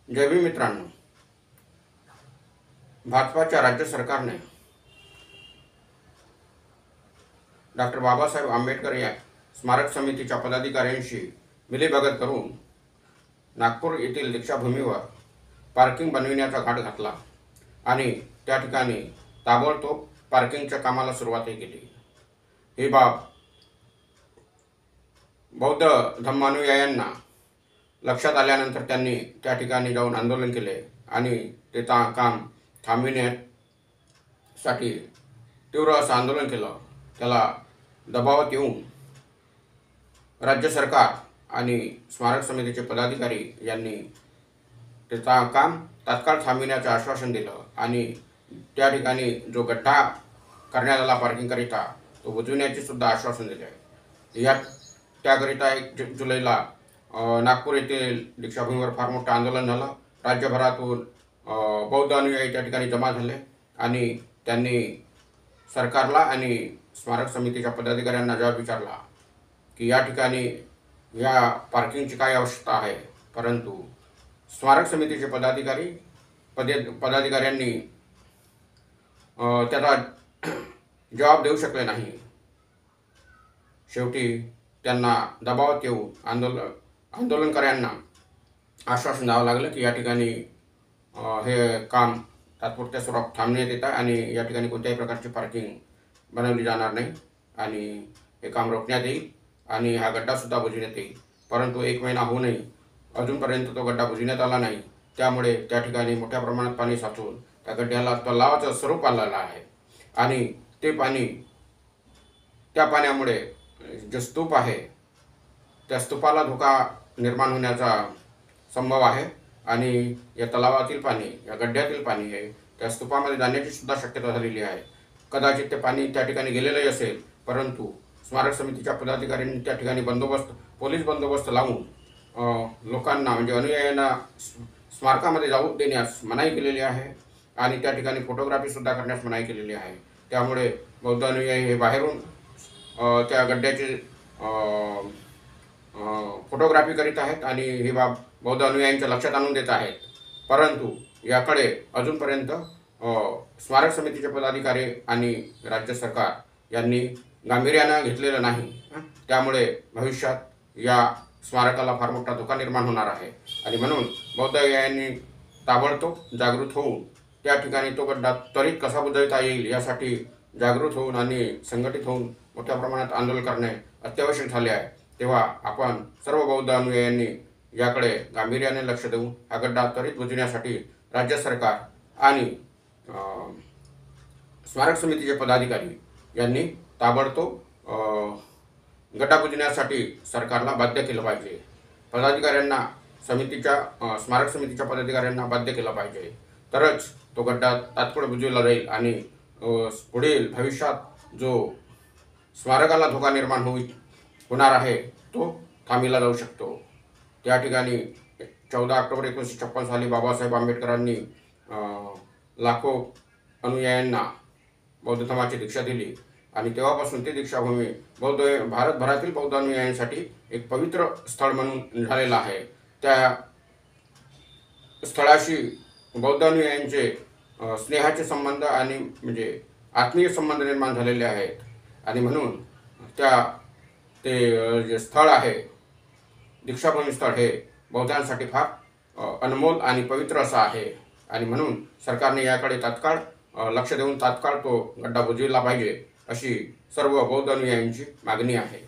जय भीम मित्रांनो, भाजपाच्या राज्य सरकारने डॉक्टर बाबासाहेब आंबेडकर या स्मारक समितीच्या पदाधिकाऱ्यांशी मिलीभगत करून नागपूर येथील दीक्षाभूमीवर पार्किंग बनविण्याचा घाट घातला आणि त्या ठिकाणी ताबडतोब पार्किंगच्या कामाला सुरुवातही केली। ही बाब बौद्ध धम्मानुयायांना लक्षात आल्यानंतर त्यांनी त्या ठिकाणी जाऊन आंदोलन केले आणि ते काम थांबविण्यासाठी तीव्र असं आंदोलन केलं। त्याला दबावात येऊन राज्य सरकार आणि स्मारक समितीचे पदाधिकारी यांनी ते काम तात्काळ थांबविण्याचे आश्वासन दिलं आणि त्या ठिकाणी जो गड्डा करण्यात आला पार्किंगकरिता तो बुजविण्याचे सुद्धा आश्वासन दिले आहे। यात त्याकरिता 1 जुलैला नागपूर येथील दीक्षाभूमीवर फार मोठं आंदोलन झालं। राज्यभरातून बौद्ध अनुयायी त्या ठिकाणी जमा झाले आणि त्यांनी सरकारला आणि स्मारक समितीच्या पदाधिकाऱ्यांना जवाब विचारला की या ठिकाणी या पार्किंगची काय आवश्यकता आहे, परंतु स्मारक समितीचे पदाधिकाऱ्यांनी त्याचा जवाब देऊ शकले नाही। शेवटी त्यांना दबावात येऊन आंदोलनकर्त्यांना आश्वासन द्यावं लागलं की या ठिकाणी हे काम तात्पुरत्या स्वरूपात थांबण्यात येतं आणि या ठिकाणी कोणत्याही प्रकारची पार्किंग बनवली जाणार नाही आणि हे काम रोखण्यात येईल आणि हा गड्डासुद्धा बुजविण्यात येईल। परंतु 1 महिना होऊनही अजूनपर्यंत तो गड्डा बुजविण्यात आला नाही। त्यामुळे त्या ठिकाणी मोठ्या प्रमाणात पाणी साचून त्या गड्ड्याला तलावाचं स्वरूप आलेलं आहे आणि ते पाणी त्या पाण्यामुळे जे स्तूप आहे त्या स्तूपाला धोका निर्माण होण्याचा संभव आहे आणि या तलावातील पाणी, या गड्ड्यातील पाणी हे त्या स्तूपामध्ये जाण्याची सुद्धा शक्यता झालेली आहे। कदाचित ते पाणी त्या ठिकाणी गेलेलंही असेल, परंतु स्मारक समितीच्या पदाधिकाऱ्यांनी त्या ठिकाणी पोलीस बंदोबस्त लावून लोकांना म्हणजे अनुयायांना स्मारकामध्ये जाऊ देण्यास मनाई केलेली आहे आणि त्या ठिकाणी फोटोग्राफीसुद्धा करण्यास मनाई केलेली आहे। त्यामुळे बौद्ध अनुयायी हे बाहेरून त्या गड्ड्याची फोटोग्राफी करीत आहेत आणि ही बाब बौद्ध अनुयायांच्या लक्षात आणून देत आहेत, परंतु याकडे अजूनपर्यंत स्मारक समितीचे पदाधिकारी आणि राज्य सरकार यांनी गांभीर्यानं घेतलेलं नाही। त्यामुळे भविष्यात या स्मारकाला फार मोठा धोका निर्माण होणार आहे आणि म्हणून बौद्ध अनुयायांनी ताबडतोब जागृत होऊन त्या ठिकाणी तो गड्डा त्वरित कसा बुजवता येईल यासाठी जागृत होऊन आणि संघटित होऊन मोठ्या प्रमाणात आंदोलन करणे अत्यावश्यक झाले आहे। तेव्हा आपण सर्व बौद्ध अनुयायांनी याकडे गांभीर्याने लक्ष देऊन हा गड्डा त्वरित बुजविण्यासाठी राज्य सरकार आणि स्मारक समितीचे पदाधिकारी यांनी ताबडतोब गड्डा बुजविण्यासाठी सरकारला बाध्य केलं पाहिजे। पदाधिकाऱ्यांना स्मारक समितीच्या पदाधिकाऱ्यांना बाध्य केलं पाहिजे, तरच तो गड्डा तात्पुरता बुजविला जाईल आणि पुढील भविष्यात जो स्मारकाला धोका निर्माण होणार आहे तो थांबविला जाऊ शकतो। त्या ठिकाणी 14 ऑक्टोबर 1956 साली बाबासाहेब आंबेडकरांनी लाखो अनुयायांना बौद्ध धर्माची दीक्षा दिली आणि तेव्हापासून ती दीक्षाभूमी भारतभरातील बौद्ध अनुयायांसाठी एक पवित्र स्थळ म्हणून झालेलं आहे। त्या स्थळाशी बौद्ध अनुयायांचे स्नेहाचे संबंध आणि म्हणजे आत्मीय संबंध निर्माण झालेले आहेत आणि म्हणून ते जे स्थळ आहे दीक्षाभूमी स्थळ हे बौद्धांसाठी फार अनमोल आणि पवित्र असं आहे आणि म्हणून सरकारने याकडे तात्काळ लक्ष देऊन तात्काळ तो गड्डा बुजविला पाहिजे अशी सर्व बौद्ध अनुयायांची मागणी आहे।